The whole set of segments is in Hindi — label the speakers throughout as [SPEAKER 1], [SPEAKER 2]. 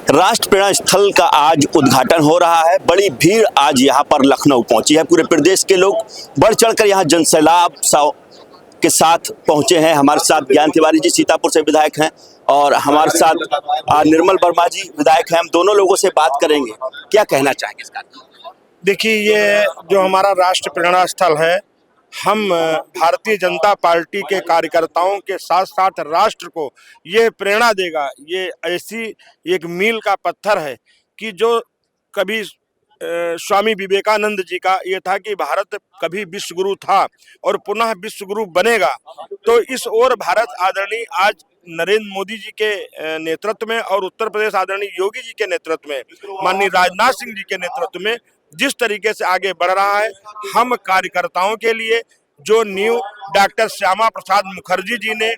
[SPEAKER 1] राष्ट्र प्रेरणा स्थल का आज उद्घाटन हो रहा है। बड़ी भीड़ आज यहाँ पर लखनऊ पहुंची है। पूरे प्रदेश के लोग बढ़ चढ़कर यहाँ जनसैलाब के साथ पहुंचे हैं। हमारे साथ ज्ञान तिवारी जी सीतापुर से विधायक हैं और हमारे साथ निर्मल वर्मा जी विधायक हैं। हम दोनों लोगों से बात करेंगे, क्या कहना चाहेंगे इस कार्यक्रम।
[SPEAKER 2] देखिए, ये जो हमारा राष्ट्र प्रेरणा स्थल है, हम भारतीय जनता पार्टी के कार्यकर्ताओं के साथ साथ राष्ट्र को ये प्रेरणा देगा। ये ऐसी एक मील का पत्थर है कि जो कभी स्वामी विवेकानंद जी का ये था कि भारत कभी विश्व गुरु था और पुनः विश्व गुरु बनेगा। तो इस ओर भारत आदरणीय आज नरेंद्र मोदी जी के नेतृत्व में और उत्तर प्रदेश आदरणीय योगी जी के नेतृत्व में, माननीय राजनाथ सिंह जी के नेतृत्व में जिस तरीके से आगे बढ़ रहा है, हम कार्यकर्ताओं के लिए जो न्यू डॉक्टर श्यामा प्रसाद मुखर्जी जी ने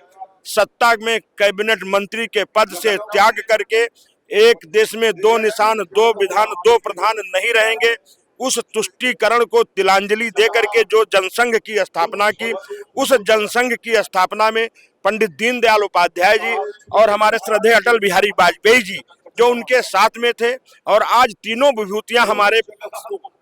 [SPEAKER 2] सत्ता में कैबिनेट मंत्री के पद से त्याग करके एक देश में दो निशान, दो विधान, दो प्रधान नहीं रहेंगे, उस तुष्टीकरण को तिलांजलि दे करके जो जनसंघ की स्थापना की, उस जनसंघ की स्थापना में पंडित दीनदयाल उपाध्याय जी और हमारे श्रद्धेय अटल बिहारी वाजपेयी जी जो उनके साथ में थे, और आज तीनों विभूतियां हमारे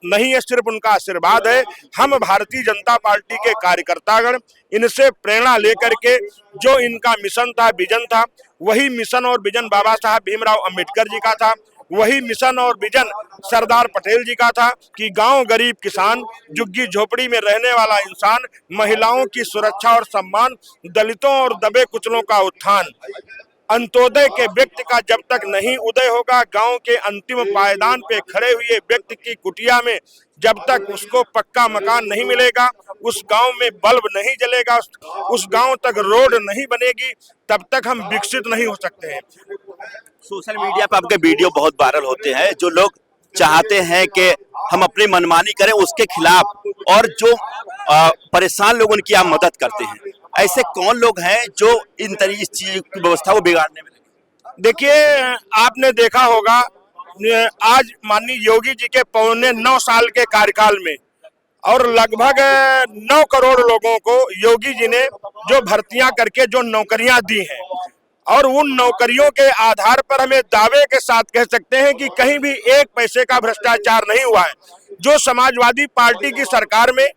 [SPEAKER 2] नहीं है, सिर्फ उनका आशीर्वाद है। हम भारतीय जनता पार्टी के कार्यकर्तागण इनसे प्रेरणा लेकर के जो इनका मिशन था, विजन था, वही मिशन और विजन बाबा साहब भीमराव अंबेडकर जी का था, वही मिशन और विजन सरदार पटेल जी का था कि गांव गरीब किसान, झुग्गी झोपड़ी में रहने वाला इंसान, महिलाओं की सुरक्षा और सम्मान, दलितों और दबे कुचलों का उत्थान, अंत्योदय के व्यक्ति का जब तक नहीं उदय होगा, गांव के अंतिम पायदान पे खड़े हुए व्यक्ति की कुटिया में जब तक उसको पक्का मकान नहीं मिलेगा, उस गांव में बल्ब नहीं जलेगा, उस गांव तक रोड नहीं बनेगी, तब तक हम विकसित नहीं हो सकते हैं।
[SPEAKER 1] सोशल मीडिया पर आपके वीडियो बहुत वायरल होते हैं। जो लोग चाहते हैं कि हम अपनी मनमानी करें उसके खिलाफ, और जो परेशान लोग उनकी आप मदद करते हैं, ऐसे कौन लोग हैं जो इन तरीके चीज की व्यवस्था को बिगाड़ने में लगे।
[SPEAKER 2] देखिए, आपने देखा होगा आज माननीय योगी जी के 9.25 साल के कार्यकाल में और लगभग 9 करोड़ लोगों को योगी जी ने जो भर्तियां करके जो नौकरियां दी हैं, और उन नौकरियों के आधार पर हमें दावे के साथ कह सकते हैं कि कहीं भी एक पैसे का भ्रष्टाचार नहीं हुआ है। जो समाजवादी पार्टी की सरकार में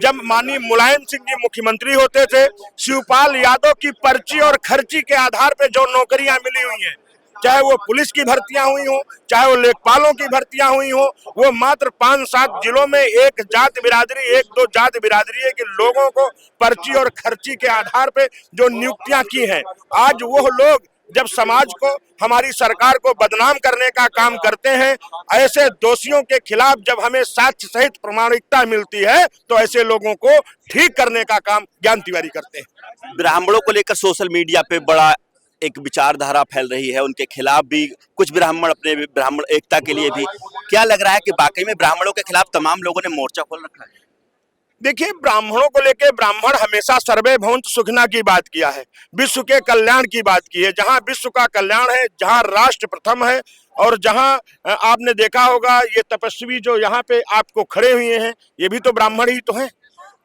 [SPEAKER 2] जब माननीय मुलायम सिंह जी मुख्यमंत्री होते थे, शिवपाल यादव की पर्ची और खर्ची के आधार पर जो नौकरियां मिली हुई हैं, चाहे वो पुलिस की भर्तियां हुई हो, चाहे वो लेखपालों की भर्तियां हुई हो, वो मात्र 5-7 जिलों में एक जात बिरादरी, एक दो जात बिरादरी है कि लोगों को पर्ची और खर्ची के आधार पे जो नियुक्तियां की हैं, आज वो लोग जब समाज को, हमारी सरकार को बदनाम करने का काम करते हैं, ऐसे दोषियों के खिलाफ जब हमें साक्ष्य सहित प्रमाणिकता मिलती है, तो ऐसे लोगों को ठीक करने का काम ज्ञान तिवारी करते हैं।
[SPEAKER 1] ब्राह्मणों को लेकर सोशल मीडिया पे बड़ा एक विचारधारा फैल रही है, उनके खिलाफ भी कुछ ब्राह्मण अपने ब्राह्मण एकता के लिए भी, क्या लग रहा है कि वाकई में ब्राह्मणों के खिलाफ तमाम लोगों ने मोर्चा खोल रखा है।
[SPEAKER 2] देखिए, ब्राह्मणों को लेकर ब्राह्मण हमेशा सर्वे भवन्तु सुखिनः की बात किया है, विश्व के कल्याण की बात की है। जहां विश्व का कल्याण है, जहां राष्ट्र प्रथम है, और जहां आपने देखा होगा ये तपस्वी जो यहाँ पे आपको खड़े हुए हैं, ये भी तो ब्राह्मण ही तो हैं,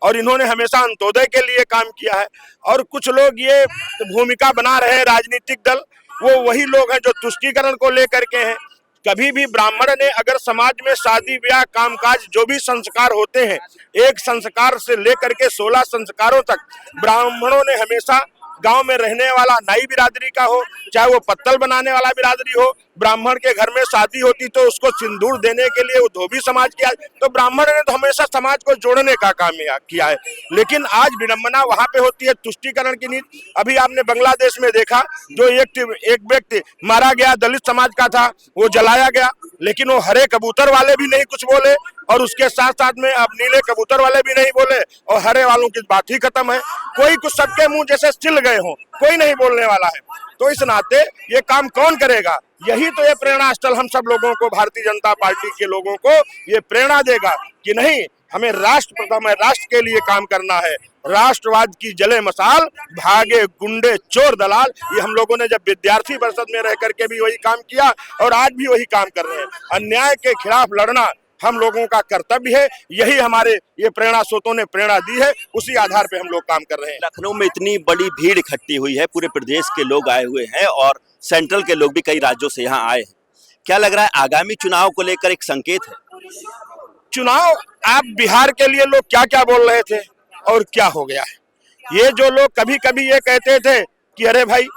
[SPEAKER 2] और इन्होंने हमेशा अंत्योदय के लिए काम किया है। और कुछ लोग ये भूमिका बना रहे हैं, राजनीतिक दल, वो वही लोग हैं जो तुष्टीकरण को लेकर के हैं। कभी भी ब्राह्मण ने अगर समाज में शादी ब्याह कामकाज जो भी संस्कार होते हैं, एक संस्कार से लेकर के 16 संस्कारों तक ब्राह्मणों ने हमेशा, गांव में रहने वाला नाई बिरादरी का हो, चाहे वो पत्तल बनाने वाला बिरादरी हो, ब्राह्मण के घर में शादी होती तो उसको सिंदूर देने के लिए वो धोबी समाज किया, तो ब्राह्मण ने तो हमेशा समाज को जोड़ने का काम किया है। लेकिन आज विडंबना वहां पे होती है तुष्टीकरण की नीति। अभी आपने बांग्लादेश में देखा, जो एक व्यक्ति मारा गया, दलित समाज का था, वो जलाया गया, लेकिन वो हरे कबूतर वाले भी नहीं कुछ बोले, और उसके साथ साथ में अब नीले कबूतर वाले भी नहीं बोले, और हरे वालों की बात ही खत्म है। कोई कुछ सबके मुंह जैसे सिल गए हो, कोई नहीं बोलने वाला है। तो इस नाते ये काम कौन करेगा? यही तो ये प्रेरणा स्थल हम सब लोगों को, भारतीय जनता पार्टी के लोगों को ये प्रेरणा देगा कि नहीं, हमें राष्ट्र प्रथम है, राष्ट्र के लिए काम करना है। राष्ट्रवाद की जले मसाल, भागे गुंडे चोर दलाल, ये हम लोगों ने जब विद्यार्थी परिषद में रह करके भी वही काम किया और आज भी वही काम कर रहे हैं। अन्याय के खिलाफ लड़ना हम लोगों का कर्तव्य है, यही हमारे ये प्रेरणा स्रोतों ने प्रेरणा दी है, उसी आधार पे हम लोग काम कर रहे हैं।
[SPEAKER 1] लखनऊ में इतनी बड़ी भीड़ इकट्ठी हुई है, पूरे प्रदेश के लोग आए हुए हैं और सेंट्रल के लोग भी कई राज्यों से यहाँ आए हैं। क्या लग रहा है आगामी चुनाव को लेकर एक संकेत है?
[SPEAKER 2] चुनाव, आप बिहार के लिए लोग क्या क्या बोल रहे थे और क्या हो गया है। ये जो लोग कभी कभी ये कहते थे कि अरे भाई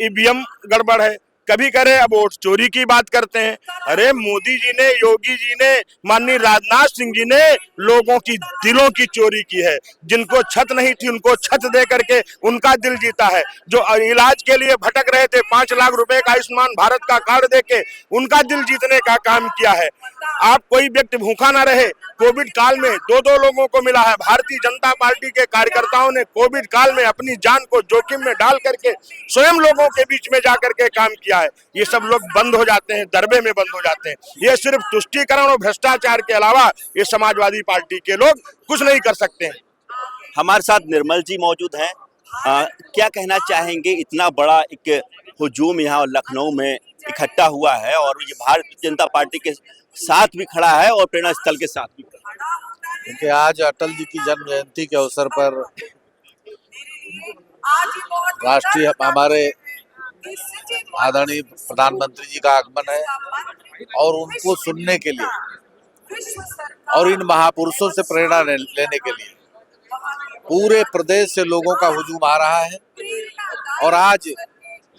[SPEAKER 2] ईवीएम गड़बड़ है, कभी करे अब वोट चोरी की बात करते हैं। अरे मोदी जी ने, योगी जी ने, माननीय राजनाथ सिंह जी ने लोगों की दिलों की चोरी की है। जिनको छत नहीं थी उनको छत दे करके उनका दिल जीता है। जो इलाज के लिए भटक रहे थे 5 लाख रुपए का आयुष्मान भारत का कार्ड देके उनका दिल जीतने का काम किया है। आप कोई व्यक्ति भूखा ना रहे। कोविड काल में 2-2 लोगों को मिला है। भारतीय जनता पार्टी के कार्यकर्ताओं ने कोविड काल में अपनी जान को जोखिम में डाल करके स्वयं लोगों के बीच में जाकर के काम किया है। ये सब लोग बंद हो जाते हैं, दरबे में बंद हो जाते हैं। ये सिर्फ तुष्टीकरण और भ्रष्टाचार के अलावा ये समाजवादी पार्टी के लोग कुछ नहीं कर सकते हैं।
[SPEAKER 1] हमारे साथ निर्मल जी मौजूद हैं। क्या कहना चाहेंगे, इतना बड़ा एक हुजूम यहाँ लखनऊ में इकट्ठा हुआ है और ये भारतीय जनता पार्टी के साथ भी खड़ा है और प्रेरणा स्थल के साथ भी खड़ा है।
[SPEAKER 3] क्योंकि आज अटल जी की जन्म जयंती के अवसर पर राष्ट्रीय हमारे आदरणीय प्रधानमंत्री जी का आगमन है और उनको सुनने के लिए और इन महापुरुषों से प्रेरणा लेने के लिए पूरे प्रदेश से लोगों का हुजूम आ रहा है। और आज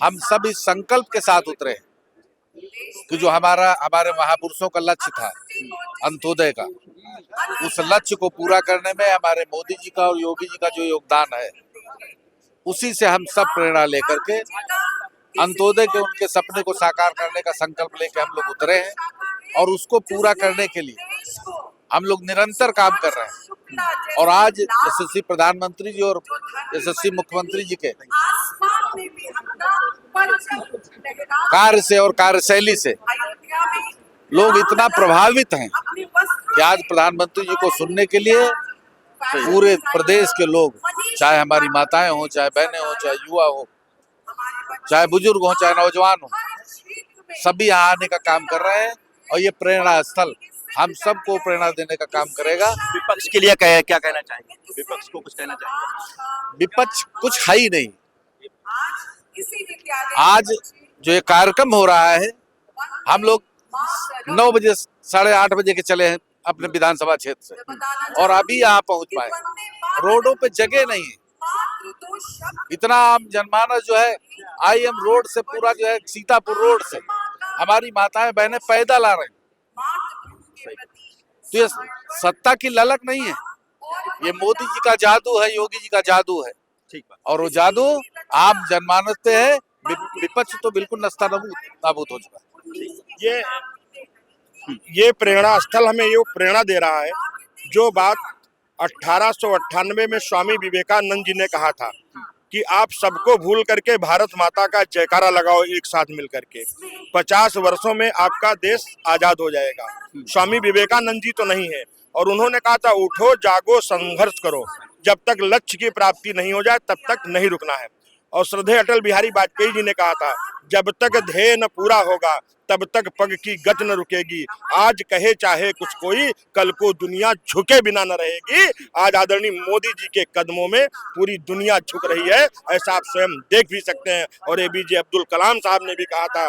[SPEAKER 3] हम सब इस संकल्प के साथ उतरे हैं कि जो हमारे महापुरुषों का लक्ष्य था अंत्योदय का, उस लक्ष्य को पूरा करने में हमारे मोदी जी का और योगी जी का जो योगदान है, उसी से हम सब प्रेरणा लेकर के अंत्योदय के उनके सपने को साकार करने का संकल्प लेकर हम लोग उतरे हैं। और उसको पूरा करने के लिए हम लोग निरंतर काम कर रहे हैं। और आज यशस्वी प्रधानमंत्री जी और यशस्वी मुख्यमंत्री जी के कार्य से और कार्यशैली से लोग इतना प्रभावित हैं कि आज प्रधानमंत्री जी को सुनने के लिए पूरे प्रदेश के लोग, चाहे हमारी माताएं हो, चाहे बहनें हो, चाहे युवा हो, चाहे बुजुर्ग हो, चाहे नौजवान हो, सभी यहाँ आने का काम कर रहे हैं। और ये प्रेरणा स्थल हम सबको प्रेरणा देने का काम करेगा।
[SPEAKER 1] विपक्ष के लिए क्या कहना चाहेंगे? विपक्ष को कुछ कहना चाहेंगे?
[SPEAKER 3] विपक्ष कुछ है ही नहीं। आज जो ये कार्यक्रम हो रहा है, हम लोग 9 बजे 8:30 बजे के चले हैं अपने विधानसभा क्षेत्र से और अभी यहाँ पहुंच पाए। रोडों पे जगह नहीं है। इतना आम जनमानस जो है IM रोड से पूरा जो है सीतापुर रोड से हमारी माताएं बहनें पैदल आ रहे हैं। तो ये सत्ता की ललक नहीं है, ये मोदी जी का जादू है, योगी जी का जादू है।
[SPEAKER 1] ठीक है।
[SPEAKER 3] और वो जादू आम जनमानस पे है। विपक्ष तो बिल्कुल नाबूद हो चुका है।
[SPEAKER 2] ये प्रेरणा स्थल हमें ये प्रेरणा दे रहा है जो बात 1898 में स्वामी विवेकानंद जी ने कहा था कि आप सबको भूल करके भारत माता का जयकारा लगाओ एक साथ मिल करके। 50 वर्षों में आपका देश आजाद हो जाएगा। स्वामी विवेकानंद जी तो नहीं है और उन्होंने कहा था उठो जागो संघर्ष करो, जब तक लक्ष्य की प्राप्ति नहीं हो जाए तब तक नहीं रुकना है। और श्रद्धेय अटल बिहारी वाजपेयी जी ने कहा था जब तक ध्येय न पूरा होगा तब तक पग की गति न रुकेगी। आज कहे चाहे कुछ कोई, कल को दुनिया झुके बिना न रहेगी। आज आदरणीय मोदी जी के कदमों में पूरी दुनिया झुक रही है, ऐसा आप स्वयं देख भी सकते हैं। और APJ अब्दुल कलाम साहब ने भी कहा था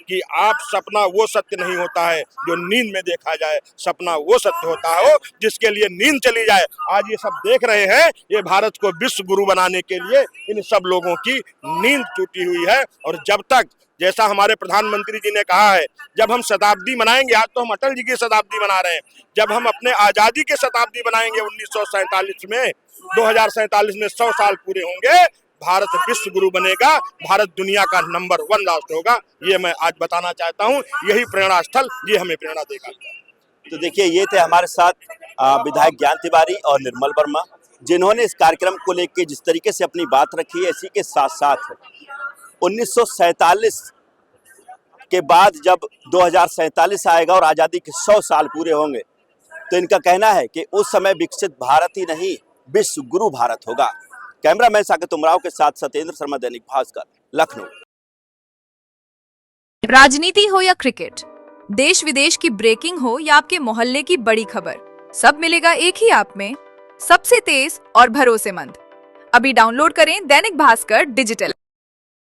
[SPEAKER 2] कि आप सपना वो सत्य नहीं होता है जो नींद में देखा जाए, सपना वो सत्य होता हो जिसके लिए नींद चली जाए। आज ये सब देख रहे हैं, ये भारत को विश्व गुरु बनाने के लिए इन सब लोगों की नींद टूटी हुई है। और जब तक, जैसा हमारे प्रधानमंत्री जी ने कहा है, जब हम शताब्दी मनाएंगे, आज तो हम अटल जी की शताब्दी मना रहे हैं, जब हम अपने आजादी की शताब्दी मनाएंगे 1947 में, 2047 में 100 साल पूरे होंगे, भारत विश्व गुरु बनेगा, भारत दुनिया का नंबर 1 राष्ट्र होगा। ये मैं आज बताना चाहता हूँ। यही प्रेरणा स्थल ये हमें प्रेरणा देगा।
[SPEAKER 1] तो देखिए, ये थे हमारे साथ विधायक ज्ञान तिवारी और निर्मल वर्मा, जिन्होंने इस कार्यक्रम को लेकर जिस तरीके से अपनी बात रखी है। इसी के साथ साथ 1947 के बाद जब 2047 आएगा और आज़ादी के 100 साल पूरे होंगे, तो इनका कहना है कि उस समय विकसित भारत ही नहीं, विश्व गुरु भारत होगा। कैमरामैन साकेत उमराव के साथ सत्येंद्र शर्मा, दैनिक भास्कर, लखनऊ।
[SPEAKER 4] राजनीति हो या क्रिकेट, देश विदेश की ब्रेकिंग हो या आपके मोहल्ले की बड़ी खबर, सब मिलेगा एक ही ऐप में, सबसे तेज और भरोसेमंद। अभी डाउनलोड करें दैनिक भास्कर डिजिटल।